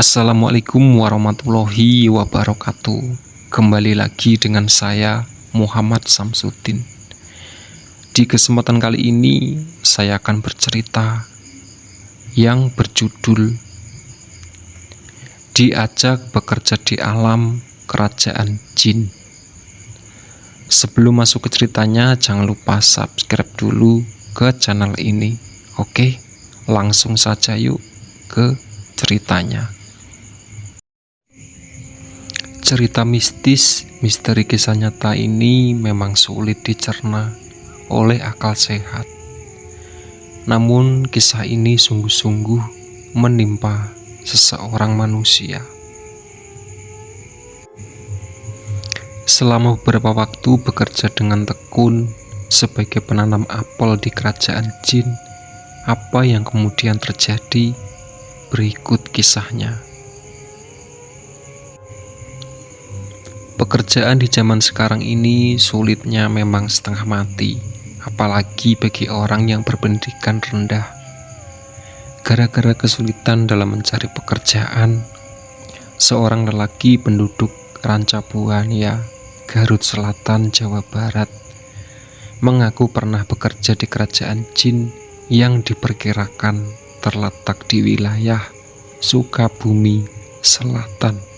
Assalamualaikum warahmatullahi wabarakatuh. Kembali lagi dengan saya Muhammad Samsudin. Di kesempatan kali ini saya akan bercerita yang berjudul Diajak Bekerja di Alam Kerajaan Jin. Sebelum masuk ke ceritanya, jangan lupa subscribe dulu ke channel ini. Oke, langsung saja yuk ke ceritanya. Cerita mistis, misteri kisah nyata ini memang sulit dicerna oleh akal sehat. Namun kisah ini sungguh-sungguh menimpa seseorang manusia. Selama beberapa waktu bekerja dengan tekun sebagai penanam apel di kerajaan jin, apa yang kemudian terjadi? Berikut kisahnya. Pekerjaan di zaman sekarang ini sulitnya memang setengah mati, apalagi bagi orang yang berpendidikan rendah. Gara-gara kesulitan dalam mencari pekerjaan, seorang lelaki penduduk Rancabuana, Garut Selatan, Jawa Barat, mengaku pernah bekerja di kerajaan jin yang diperkirakan terletak di wilayah Sukabumi Selatan.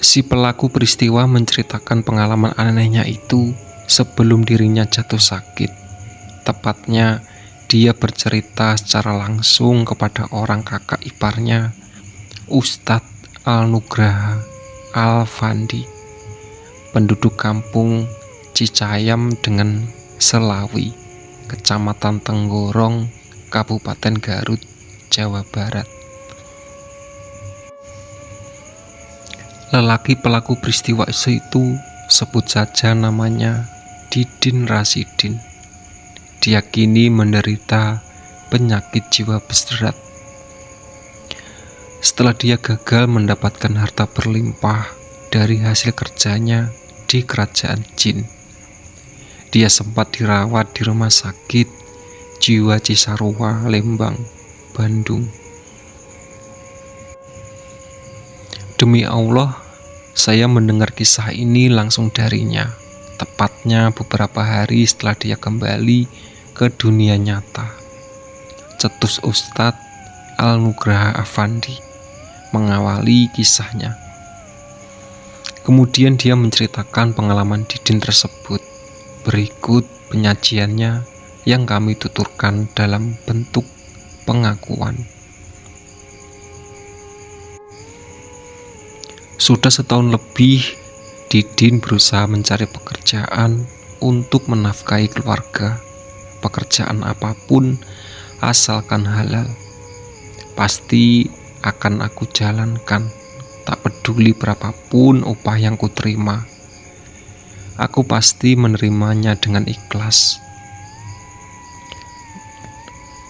Si pelaku peristiwa menceritakan pengalaman anehnya itu sebelum dirinya jatuh sakit. Tepatnya, dia bercerita secara langsung kepada orang kakak iparnya, Ustadz Al-Nugraha Al-Fandi, penduduk kampung Cicayam dengan Selawi, Kecamatan Tenggorong, Kabupaten Garut, Jawa Barat. Lelaki pelaku peristiwa itu, sebut saja namanya Didin Rasidin, diyakini menderita penyakit jiwa berat. Setelah dia gagal mendapatkan harta berlimpah dari hasil kerjanya di kerajaan jin, dia sempat dirawat di rumah sakit jiwa Cisarua, Lembang, Bandung. Demi Allah, saya mendengar kisah ini langsung darinya, tepatnya beberapa hari setelah dia kembali ke dunia nyata. Cetus Ustadz Al-Nugraha Afandi mengawali kisahnya. Kemudian dia menceritakan pengalaman Didin tersebut. Berikut penyajiannya yang kami tuturkan dalam bentuk pengakuan. Sudah setahun lebih, Didin berusaha mencari pekerjaan untuk menafkahi keluarga. Pekerjaan apapun, asalkan halal, pasti akan aku jalankan, tak peduli berapapun upah yang kuterima. Aku pasti menerimanya dengan ikhlas.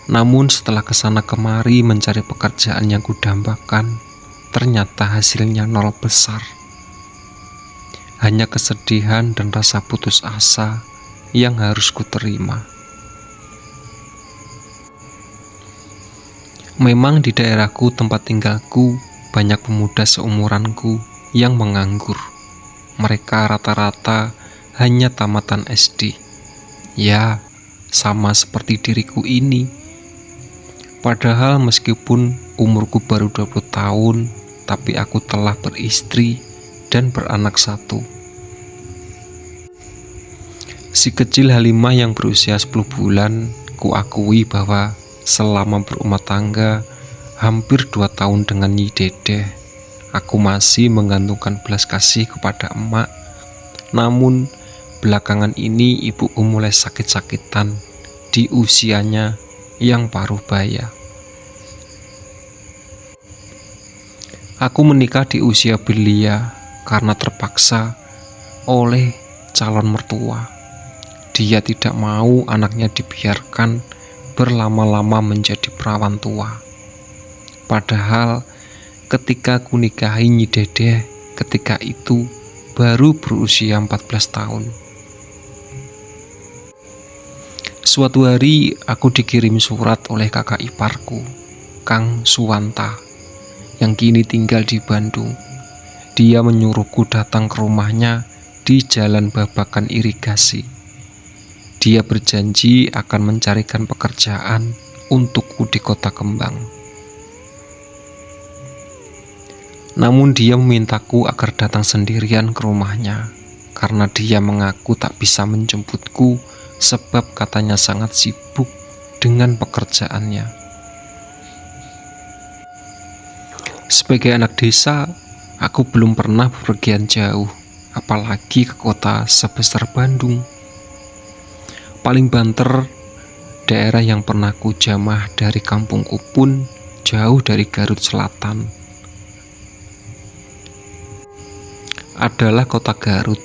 Namun setelah kesana kemari mencari pekerjaan yang kudambakan, ternyata hasilnya nol besar. Hanya kesedihan dan rasa putus asa yang harus kuterima. Memang di daerahku tempat tinggalku banyak pemuda seumuranku yang menganggur. Mereka rata-rata hanya tamatan SD. Ya, sama seperti diriku ini. Padahal meskipun umurku baru 20 tahun, tapi aku telah beristri dan beranak satu. Si kecil Halimah yang berusia 10 bulan, kuakui bahwa selama berumah tangga hampir 2 tahun dengan Nyi Dedeh, aku masih menggantungkan belas kasih kepada emak. Namun belakangan ini ibuku mulai sakit-sakitan di usianya yang paruh baya. Aku menikah di usia belia karena terpaksa oleh calon mertua. Dia tidak mau anaknya dibiarkan berlama-lama menjadi perawan tua. Padahal ketika aku nikahi Nyi Dedeh, ketika itu baru berusia 14 tahun. Suatu hari aku dikirim surat oleh kakak iparku. Kang Suwanta yang kini tinggal di Bandung. Dia menyuruhku datang ke rumahnya di Jalan Babakan Irigasi. Dia berjanji akan mencarikan pekerjaan untukku di Kota Kembang. Namun dia memintaku agar datang sendirian ke rumahnya karena dia mengaku tak bisa menjemputku sebab katanya sangat sibuk dengan pekerjaannya. Sebagai anak desa, aku belum pernah bepergian jauh, apalagi ke kota sebesar Bandung. Paling banter, daerah yang pernah ku jamah dari kampungku pun jauh dari Garut Selatan. Adalah kota Garut.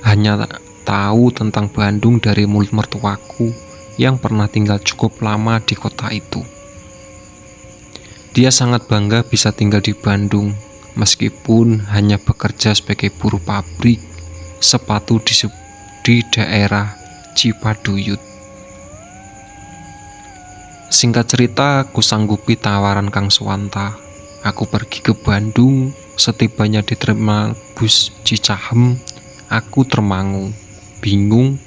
Hanya tahu tentang Bandung dari mulut mertuaku yang pernah tinggal cukup lama di kota itu. Dia sangat bangga bisa tinggal di Bandung, meskipun hanya bekerja sebagai buruh pabrik sepatu di daerah Cipaduyut. Singkat cerita, aku sanggupi tawaran Kang Suwanta. Aku pergi ke Bandung. Setibanya di terminal bus Cicahem, aku termangu, bingung.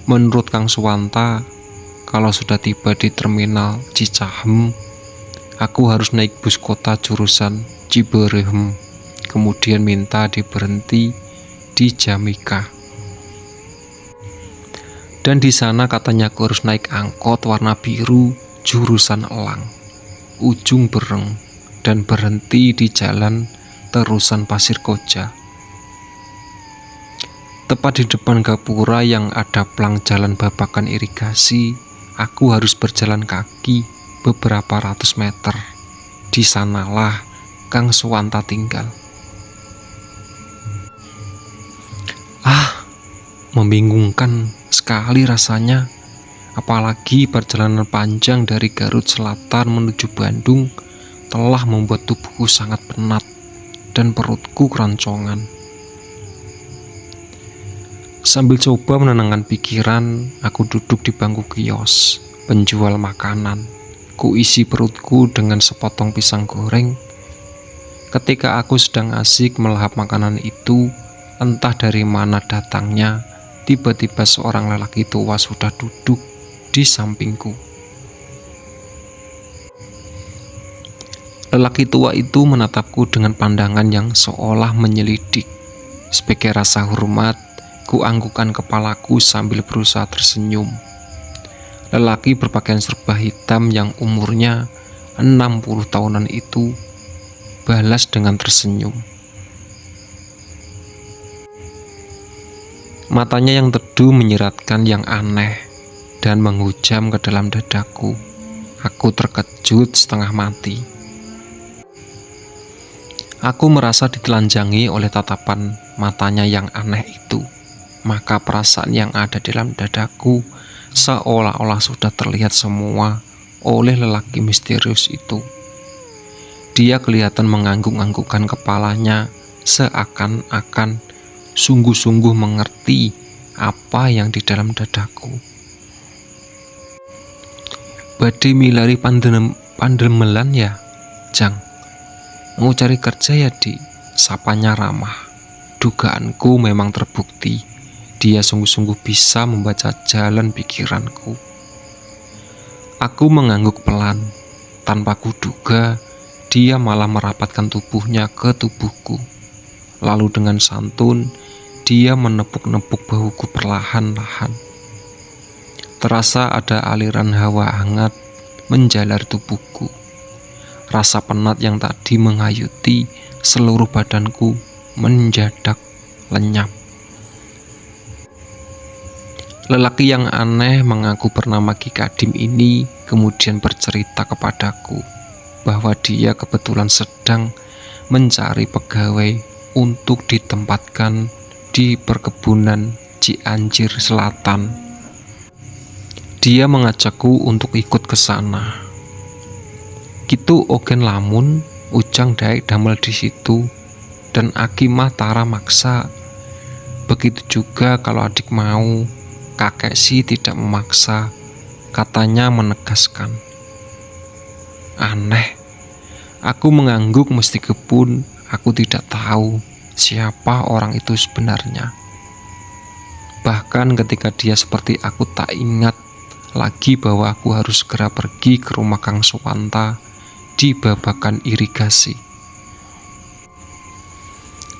Menurut Kang Suwanta, kalau sudah tiba di terminal Cicahem, aku harus naik bus kota jurusan Ciberem, kemudian minta diberhenti di Jamika. Dan di sana katanya aku harus naik angkot warna biru jurusan Elang, ujung Bereng, dan berhenti di jalan terusan Pasir Koja. Tepat di depan gapura yang ada plang Jalan Babakan Irigasi, aku harus berjalan kaki beberapa ratus meter. Di sanalah Kang Suwanta tinggal. Membingungkan sekali rasanya, apalagi perjalanan panjang dari Garut Selatan menuju Bandung telah membuat tubuhku sangat penat dan perutku keroncongan. Sambil coba menenangkan pikiran, aku duduk di bangku kios penjual makanan. Kuisi perutku dengan sepotong pisang goreng. Ketika aku sedang asik melahap makanan itu, entah dari mana datangnya, tiba-tiba seorang lelaki tua sudah duduk di sampingku. Lelaki tua itu menatapku dengan pandangan yang seolah menyelidik. Sebagai rasa hormat, ku anggukkan kepalaku sambil berusaha tersenyum. Lelaki berpakaian serba hitam yang umurnya 60 tahunan itu balas dengan tersenyum. Matanya yang teduh menyiratkan yang aneh dan menghujam ke dalam dadaku. Aku terkejut setengah mati. Aku merasa ditelanjangi oleh tatapan matanya yang aneh itu. Maka perasaan yang ada di dalam dadaku seolah-olah sudah terlihat semua oleh lelaki misterius itu. Dia kelihatan mengangguk-anggukkan kepalanya seakan-akan sungguh-sungguh mengerti apa yang di dalam dadaku. Badai milari pandemelan ya, Jang? Mau cari kerja ya, Di? Sapanya ramah. Dugaanku memang terbukti. Dia sungguh-sungguh bisa membaca jalan pikiranku. Aku mengangguk pelan. Tanpa kuduga, dia malah merapatkan tubuhnya ke tubuhku. Lalu dengan santun, dia menepuk-nepuk bahuku perlahan-lahan. Terasa ada aliran hawa hangat menjalar tubuhku. Rasa penat yang tadi menghayuti seluruh badanku mendadak lenyap. Lelaki yang aneh mengaku bernama Ki Kadim ini kemudian bercerita kepadaku bahwa dia kebetulan sedang mencari pegawai untuk ditempatkan di perkebunan Cianjur Selatan. Dia mengajakku untuk ikut ke sana. Kitu ogen lamun, ujang daek damel di situ, dan aki mah tara maksa. Begitu juga kalau adik mau, kakek sih tidak memaksa, katanya menegaskan. Aneh. Aku mengangguk meskipun aku tidak tahu siapa orang itu sebenarnya. Bahkan ketika dia seperti aku tak ingat lagi bahwa aku harus segera pergi ke rumah Kang Suwanta di babakan irigasi.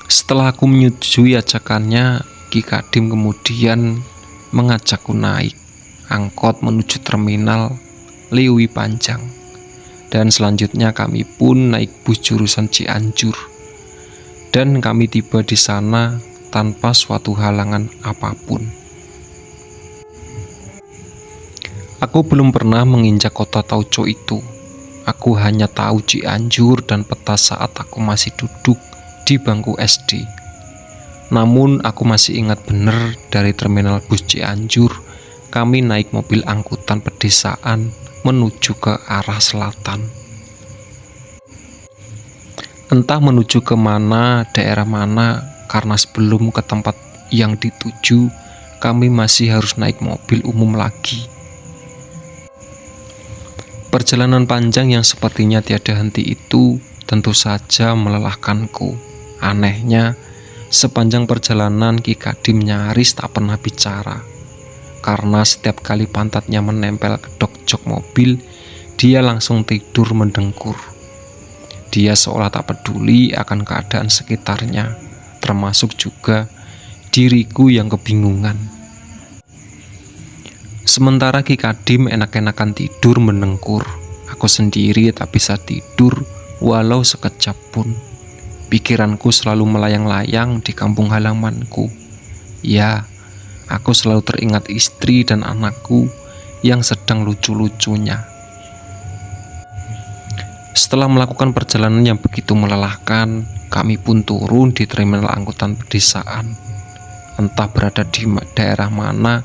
Setelah aku menyetujui ajakannya, Ki Kadim kemudian mengajakku naik angkot menuju terminal Lewi Panjang. Dan selanjutnya kami pun naik bus jurusan Cianjur. Dan kami tiba di sana tanpa suatu halangan apapun. Aku belum pernah menginjak kota Tauco itu. Aku hanya tahu Cianjur dan peta saat aku masih duduk di bangku SD. Namun aku masih ingat benar dari terminal bus Cianjur, kami naik mobil angkutan pedesaan menuju ke arah selatan. Entah menuju ke mana, daerah mana, karena sebelum ke tempat yang dituju, kami masih harus naik mobil umum lagi. Perjalanan panjang yang sepertinya tiada henti itu tentu saja melelahkanku. Anehnya, sepanjang perjalanan Ki Kadim nyaris tak pernah bicara. Karena setiap kali pantatnya menempel ke jok mobil, dia langsung tidur mendengkur. Dia seolah tak peduli akan keadaan sekitarnya, termasuk juga diriku yang kebingungan. Sementara Ki Kadim enak-enakan tidur mendengkur, aku sendiri tak bisa tidur walau sekejap pun. Pikiranku selalu melayang-layang di kampung halamanku. Ya, aku selalu teringat istri dan anakku yang sedang lucu-lucunya. Setelah melakukan perjalanan yang begitu melelahkan, kami pun turun di terminal angkutan pedesaan. Entah berada di daerah mana,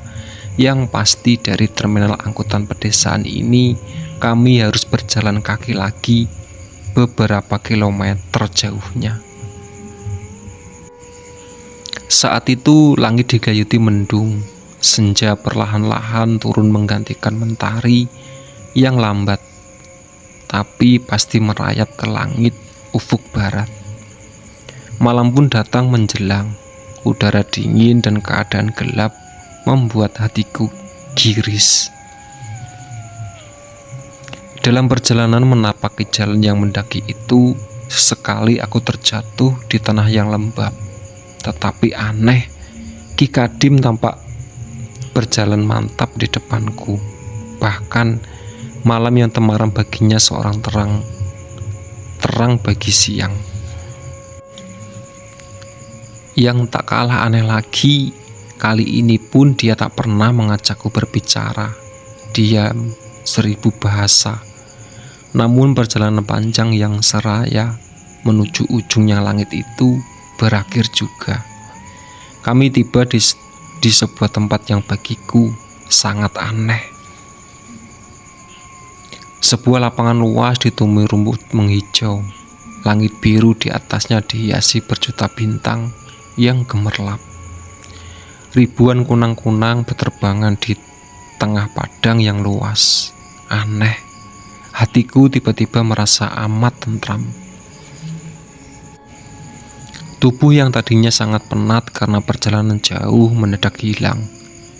yang pasti dari terminal angkutan pedesaan ini kami harus berjalan kaki lagi beberapa kilometer jauhnya. Saat itu langit digayuti mendung, senja perlahan-lahan turun menggantikan mentari yang lambat, tapi pasti merayap ke langit ufuk barat. Malam pun datang menjelang, udara dingin dan keadaan gelap membuat hatiku giris. Dalam perjalanan menapaki jalan yang mendaki itu, sesekali aku terjatuh di tanah yang lembab. Tetapi aneh, Ki Kadim tampak berjalan mantap di depanku. Bahkan malam yang temaram baginya seorang terang bagi siang. Yang tak kalah aneh lagi, kali ini pun dia tak pernah mengajakku berbicara. Diam 1000 bahasa. Namun perjalanan panjang yang seraya menuju ujungnya langit itu berakhir juga. Kami tiba di sebuah tempat yang bagiku sangat aneh. Sebuah lapangan luas ditumbuhi rumput menghijau. Langit biru di atasnya dihiasi berjuta bintang yang gemerlap. Ribuan kunang-kunang berterbangan di tengah padang yang luas. Aneh. Hatiku tiba-tiba merasa amat tentram. Tubuh yang tadinya sangat penat karena perjalanan jauh mendadak hilang.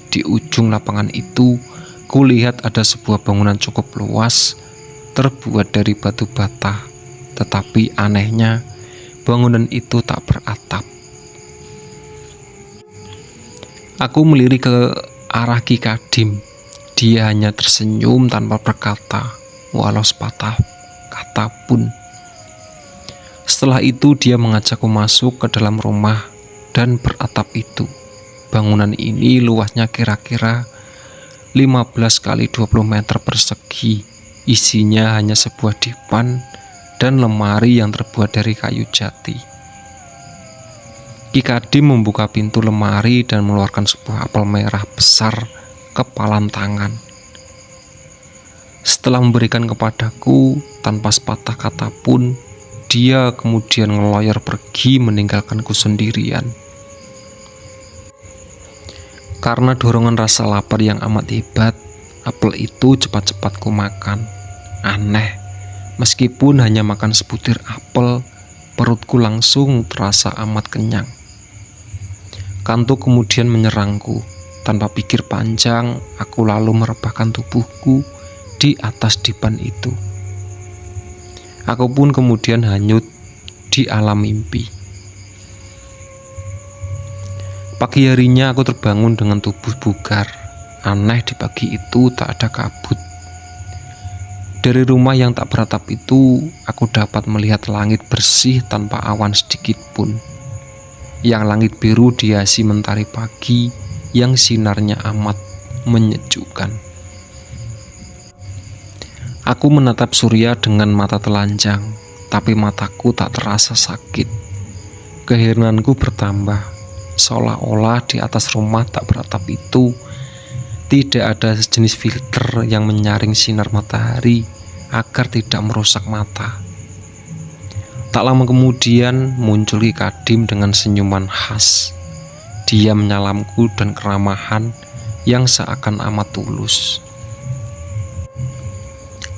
Di ujung lapangan itu, kulihat ada sebuah bangunan cukup luas, terbuat dari batu bata. Tetapi anehnya, bangunan itu tak beratap. Aku melirik ke arah Ki Kadim. Dia hanya tersenyum tanpa berkata, walau sepatah kata pun. Setelah itu dia mengajakku masuk ke dalam rumah dan beratap itu. Bangunan ini luasnya kira-kira 15 kali 20 meter persegi. Isinya hanya sebuah divan dan lemari yang terbuat dari kayu jati. Ki Kadim membuka pintu lemari dan mengeluarkan sebuah apel merah besar kepalan tangan. Setelah memberikan kepadaku tanpa sepatah kata pun, dia kemudian ngeloyor pergi meninggalkanku sendirian. Karena dorongan rasa lapar yang amat hebat, apel itu cepat-cepat ku makan. Aneh, Meskipun hanya makan sebutir apel, perutku langsung terasa amat kenyang. Kantuk kemudian menyerangku. Tanpa pikir panjang, aku lalu merebahkan tubuhku di atas dipan itu. Aku pun kemudian hanyut di alam mimpi. Pagi harinya aku terbangun dengan tubuh bugar. Aneh, di pagi itu tak ada kabut. Dari rumah yang tak beratap itu, aku dapat melihat langit bersih tanpa awan sedikit pun. Yang langit biru dihiasi mentari pagi yang sinarnya amat menyejukkan. Aku menatap surya dengan mata telanjang, tapi mataku tak terasa sakit. Keherananku bertambah, seolah-olah di atas rumah tak beratap itu tidak ada sejenis filter yang menyaring sinar matahari agar tidak merusak mata. Tak lama kemudian muncul Ki Kadim dengan senyuman khas. Dia menyalamku dan keramahan yang seakan amat tulus.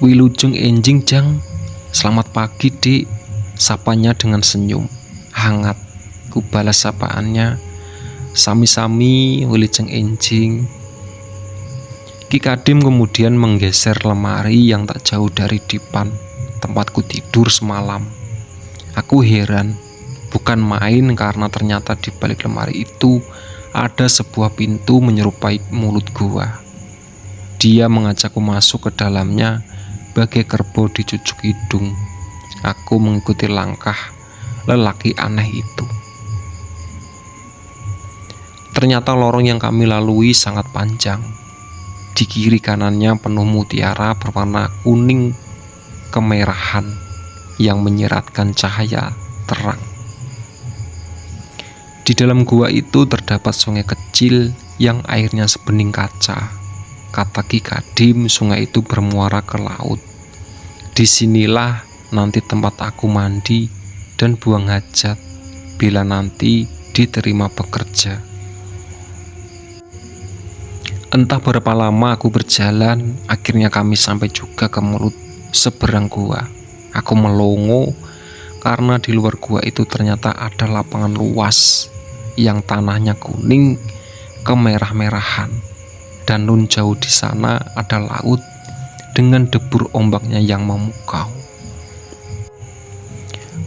"Wilujeng enjing jang, selamat pagi dik," sapanya dengan senyum hangat. Ku balas sapaannya, "Sami-sami wilujeng enjing." Ki Kadim kemudian menggeser lemari yang tak jauh dari dipan tempatku tidur semalam. Aku heran, bukan main, karena ternyata di balik lemari itu ada sebuah pintu menyerupai mulut gua. Dia mengajakku masuk ke dalamnya bagai kerbau dicucuk hidung. Aku mengikuti langkah lelaki aneh itu. Ternyata lorong yang kami lalui sangat panjang. Di kiri kanannya penuh mutiara berwarna kuning kemerahan yang menyeratkan cahaya terang. Di dalam gua itu terdapat sungai kecil yang airnya sebening kaca. Kata Ki Kadim, sungai itu bermuara ke laut. Disinilah nanti tempat aku mandi dan buang hajat bila nanti diterima bekerja. Entah berapa lama aku berjalan, akhirnya kami sampai juga ke mulut seberang gua. Aku melongo karena di luar gua itu ternyata ada lapangan luas yang tanahnya kuning kemerah-merahan, dan nun jauh di sana ada laut dengan debur ombaknya yang memukau.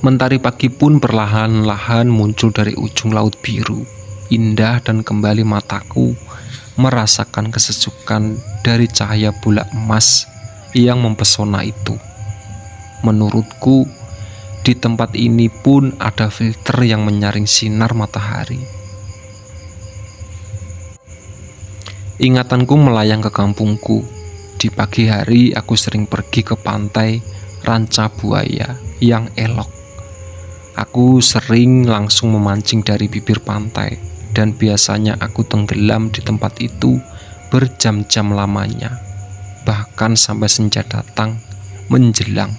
Mentari pagi pun perlahan-lahan muncul dari ujung laut biru, indah, dan kembali mataku merasakan kesejukan dari cahaya bola emas yang mempesona itu. Menurutku, di tempat ini pun ada filter yang menyaring sinar matahari. Ingatanku melayang ke kampungku. Di pagi hari aku sering pergi ke pantai Ranca Buaya yang elok. Aku sering langsung memancing dari bibir pantai, dan biasanya aku tenggelam di tempat itu berjam-jam lamanya, bahkan sampai senja datang menjelang.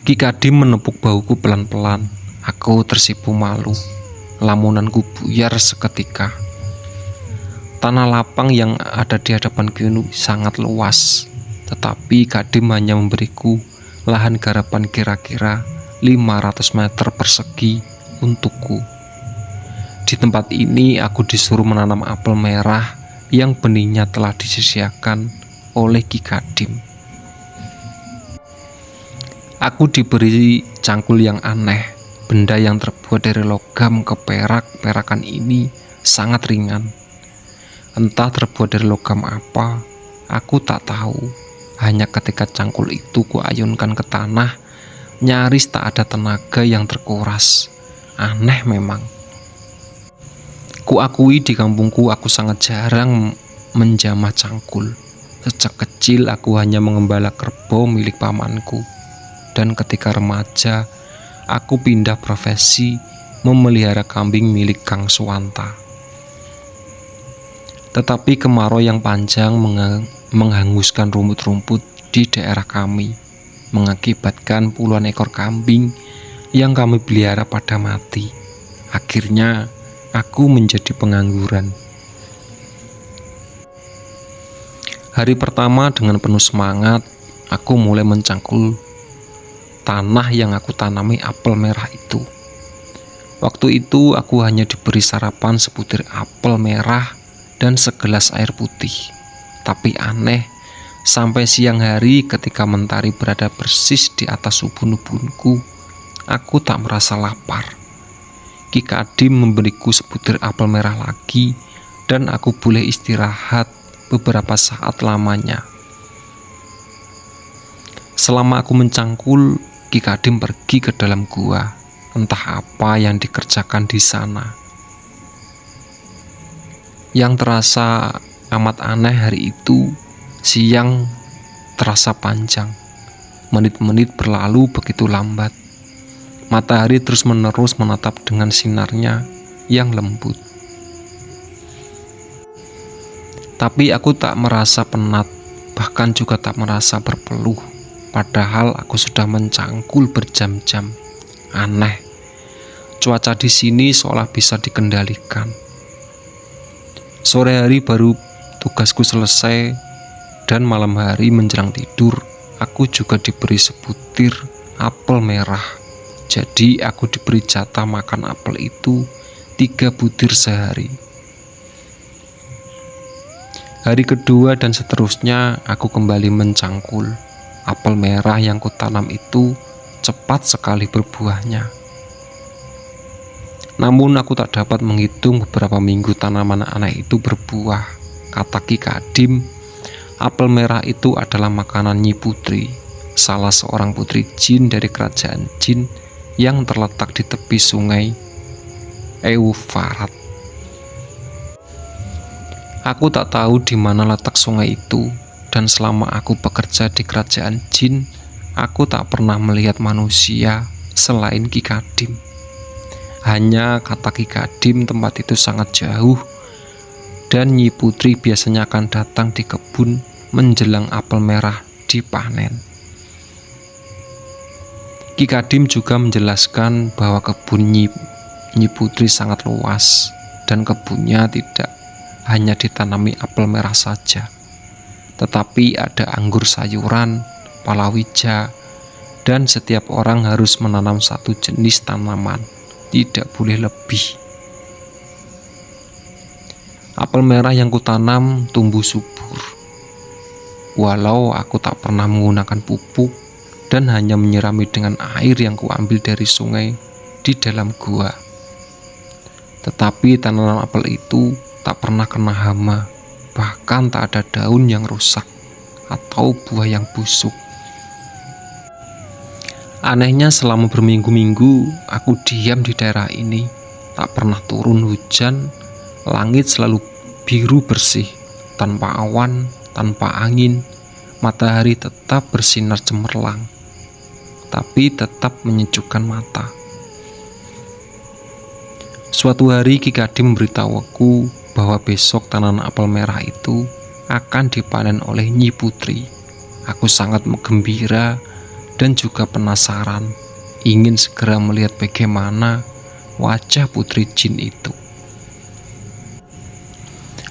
Ki Kadim menepuk bahuku pelan-pelan. Aku tersipu malu. Lamunanku buyar seketika. Tanah lapang yang ada di hadapanku ini sangat luas, tetapi Kadim hanya memberiku lahan garapan kira-kira 500 meter persegi untukku. Di tempat ini aku disuruh menanam apel merah yang benihnya telah disediakan oleh Ki Kadim. Aku diberi cangkul yang aneh. Benda yang terbuat dari logam keperak-perakan ini sangat ringan. Entah terbuat dari logam apa, aku tak tahu. Hanya ketika cangkul itu kuayunkan ke tanah, nyaris tak ada tenaga yang terkuras. Aneh memang. Kuakui di kampungku aku sangat jarang menjamah cangkul. Sejak kecil aku hanya mengembala kerbau milik pamanku. Dan ketika remaja, aku pindah profesi memelihara kambing milik Kang Suwanta. Tetapi kemarau yang panjang menghanguskan rumput-rumput di daerah kami, mengakibatkan puluhan ekor kambing yang kami pelihara pada mati. Akhirnya aku menjadi pengangguran. Hari pertama dengan penuh semangat, aku mulai mencangkul tanah yang aku tanami apel merah itu. Waktu itu aku hanya diberi sarapan sebutir apel merah dan segelas air putih. Tapi aneh, sampai siang hari ketika mentari berada persis di atas ubun-ubunku, aku tak merasa lapar. Ki Kadim memberiku sebutir apel merah lagi dan aku boleh istirahat beberapa saat lamanya. Selama aku mencangkul, Ki Kadim pergi ke dalam gua. Entah apa yang dikerjakan di sana. Yang terasa amat aneh hari itu, siang terasa panjang. Menit-menit berlalu begitu lambat. Matahari terus-menerus menatap dengan sinarnya yang lembut. Tapi aku tak merasa penat, bahkan juga tak merasa berpeluh. Padahal aku sudah mencangkul berjam-jam. Aneh, cuaca di sini seolah bisa dikendalikan. Sore hari baru tugasku selesai, dan malam hari menjelang tidur, aku juga diberi sebutir apel merah. Jadi aku diberi jatah makan apel itu 3 butir sehari. Hari kedua dan seterusnya aku kembali mencangkul. Apel merah yang kutanam itu cepat sekali berbuahnya. Namun aku tak dapat menghitung beberapa minggu tanaman aneh itu berbuah. Kata Ki Kadim, apel merah itu adalah makanan Nyi Putri, salah seorang putri jin dari kerajaan jin yang terletak di tepi sungai Euphrat. Aku tak tahu di mana letak sungai itu, dan selama aku bekerja di kerajaan jin, aku tak pernah melihat manusia selain Ki Kadim. Hanya kata Ki Kadim tempat itu sangat jauh, dan Nyi Putri biasanya akan datang di kebun menjelang apel merah dipanen. Ki Kadim juga menjelaskan bahwa kebun Nyi Putri sangat luas, dan kebunnya tidak hanya ditanami apel merah saja, tetapi ada anggur sayuran, palawija, dan setiap orang harus menanam satu jenis tanaman, tidak boleh lebih. Apel merah yang kutanam tumbuh subur. Walau aku tak pernah menggunakan pupuk dan hanya menyirami dengan air yang kuambil dari sungai di dalam gua. Tetapi tanaman apel itu tak pernah kena hama. Bahkan tak ada daun yang rusak atau buah yang busuk. Anehnya selama berminggu-minggu aku diam di daerah ini. Tak pernah turun hujan, langit selalu biru bersih, tanpa awan, tanpa angin. Matahari tetap bersinar cemerlang, tapi tetap menyejukkan mata. Suatu hari Ki Kadim memberitahuku bahwa besok tanaman apel merah itu akan dipanen oleh Nyi Putri. Aku sangat gembira dan juga penasaran, ingin segera melihat bagaimana wajah putri jin itu.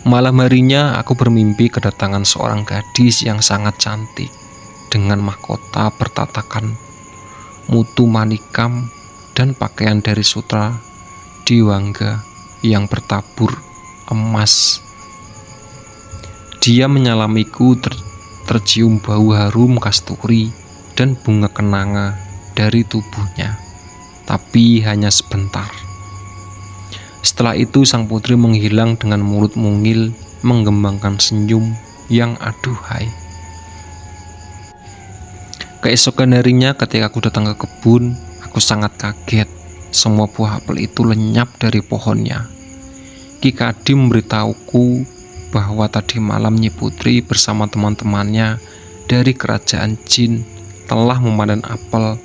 Malam harinya aku bermimpi kedatangan seorang gadis yang sangat cantik dengan mahkota bertatakan mutu manikam dan pakaian dari sutra Diwangga yang bertabur emas. Dia menyalamiku, tercium bau harum kasturi dan bunga kenanga dari tubuhnya, tapi hanya sebentar. Setelah itu sang putri menghilang dengan mulut mungil menggembangkan senyum yang aduhai. Keesokan harinya ketika aku datang ke kebun, aku sangat kaget. Semua buah apel itu lenyap dari pohonnya. Ki Kadim memberitahuku bahwa tadi malam Nyi Putri bersama teman-temannya dari kerajaan jin telah memanen apel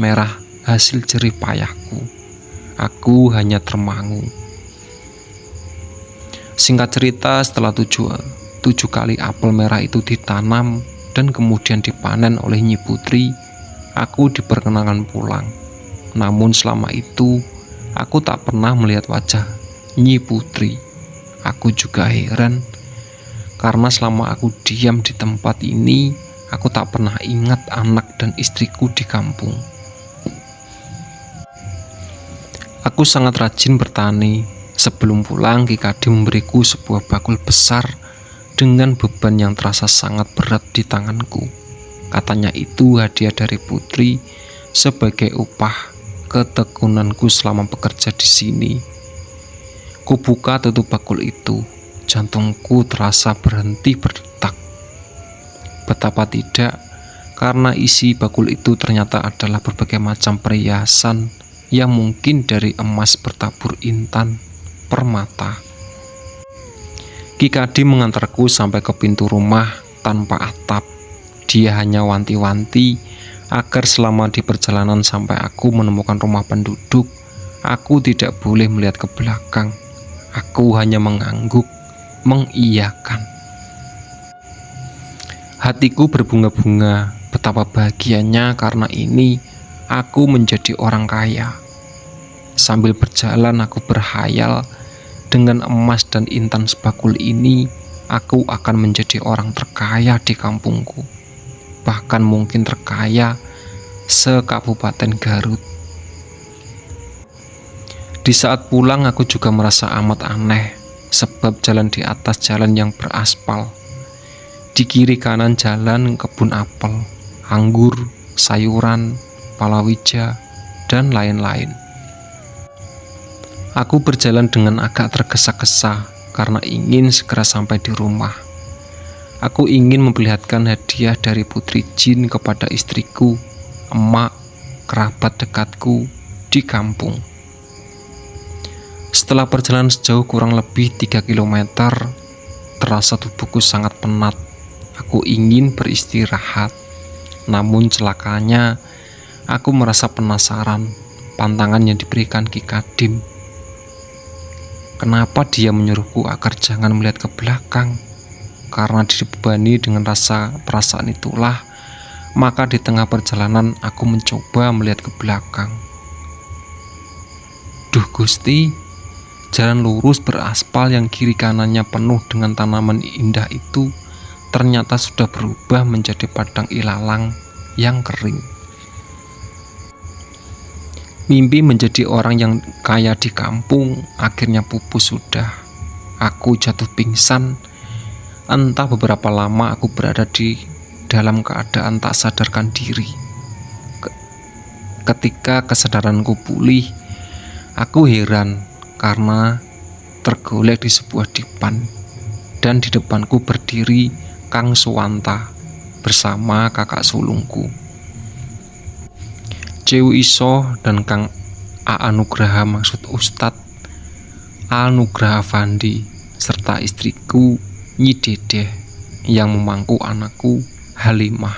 merah hasil jerih payahku. Aku hanya termangu. Singkat cerita, setelah tujuh kali apel merah itu ditanam dan kemudian dipanen oleh Nyi Putri, aku diperkenankan pulang. Namun selama itu aku tak pernah melihat wajah Nyi Putri. Aku juga heran, karena selama aku diam di tempat ini, aku tak pernah ingat anak dan istriku di kampung. Aku sangat rajin bertani. Sebelum pulang, Ki Kadi memberiku sebuah bakul besar dengan beban yang terasa sangat berat di tanganku. Katanya itu hadiah dari putri sebagai upah ketekunanku selama bekerja di sini. Kubuka tutup bakul itu, jantungku terasa berhenti berdetak. Betapa tidak, karena isi bakul itu ternyata adalah berbagai macam perhiasan yang mungkin dari emas bertabur intan, permata. Ki Kadi mengantarku sampai ke pintu rumah tanpa atap. Dia hanya wanti-wanti agar selama di perjalanan sampai aku menemukan rumah penduduk, aku tidak boleh melihat ke belakang. Aku hanya mengangguk, mengiyakan. Hatiku berbunga-bunga, betapa bahagianya karena ini aku menjadi orang kaya. Sambil berjalan aku berhayal, dengan emas dan intan sebakul ini, aku akan menjadi orang terkaya di kampungku. Bahkan mungkin terkaya se-Kabupaten Garut. Di saat pulang aku juga merasa amat aneh, sebab jalan di atas jalan yang beraspal. Di kiri kanan jalan kebun apel, anggur, sayuran, palawija, dan lain-lain. Aku berjalan dengan agak tergesa-gesa karena ingin segera sampai di rumah. Aku ingin memperlihatkan hadiah dari putri jin kepada istriku, emak, kerabat dekatku di kampung. Setelah perjalanan sejauh kurang lebih 3 km, terasa tubuhku sangat penat. Aku ingin beristirahat. Namun celakanya, aku merasa penasaran pantangan yang diberikan Ki Kadim. Kenapa dia menyuruhku agar jangan melihat ke belakang? Karena dibebani dengan rasa perasaan itulah, maka di tengah perjalanan aku mencoba melihat ke belakang. Duh Gusti, jalan lurus beraspal yang kiri kanannya penuh dengan tanaman indah itu ternyata sudah berubah menjadi padang ilalang yang kering. Mimpi menjadi orang yang kaya di kampung akhirnya pupus sudah. Aku jatuh pingsan. Entah beberapa lama aku berada di dalam keadaan tak sadarkan diri. Ketika kesadaranku pulih, aku heran karena tergolek di sebuah dipan, dan di depanku berdiri Kang Suwanta bersama kakak sulungku, Cewi Iso, dan Kang A Anugraha, maksud Ustadz Anugraha Fandi, serta istriku Nyi Dedeh yang memangku anakku Halimah.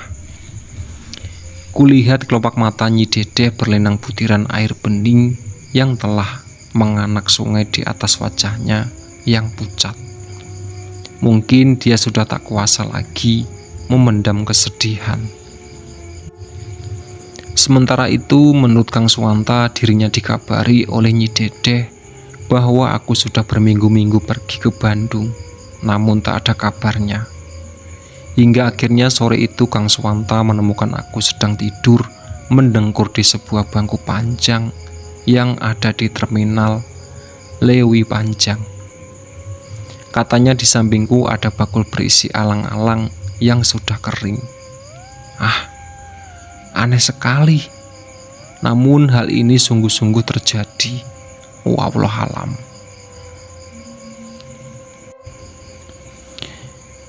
Kulihat kelopak mata Nyi Dedeh berlinang butiran air bening yang telah menganak sungai di atas wajahnya yang pucat. Mungkin dia sudah tak kuasa lagi memendam kesedihan. Sementara itu, menurut Kang Suwanta, dirinya dikabari oleh Nyi Dedeh bahwa aku sudah berminggu-minggu pergi ke Bandung, namun tak ada kabarnya. Hingga akhirnya sore itu Kang Suwanta menemukan aku sedang tidur mendengkur di sebuah bangku panjang yang ada di terminal Lewi Panjang. Katanya di sampingku ada bakul berisi alang-alang yang sudah kering. Aneh sekali. Namun hal ini sungguh-sungguh terjadi. Wallahualam.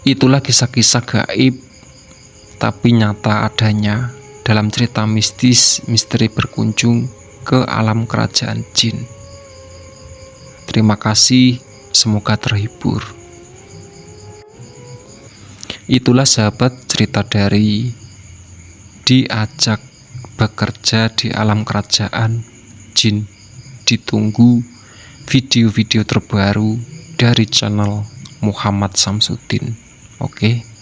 Itulah kisah-kisah gaib tapi nyata adanya dalam cerita mistis misteri berkunjung ke alam kerajaan jin. Terima kasih, semoga terhibur. Itulah sahabat cerita dari diajak bekerja di alam kerajaan jin. Ditunggu video-video terbaru dari channel Muhammad Samsudin. Oke.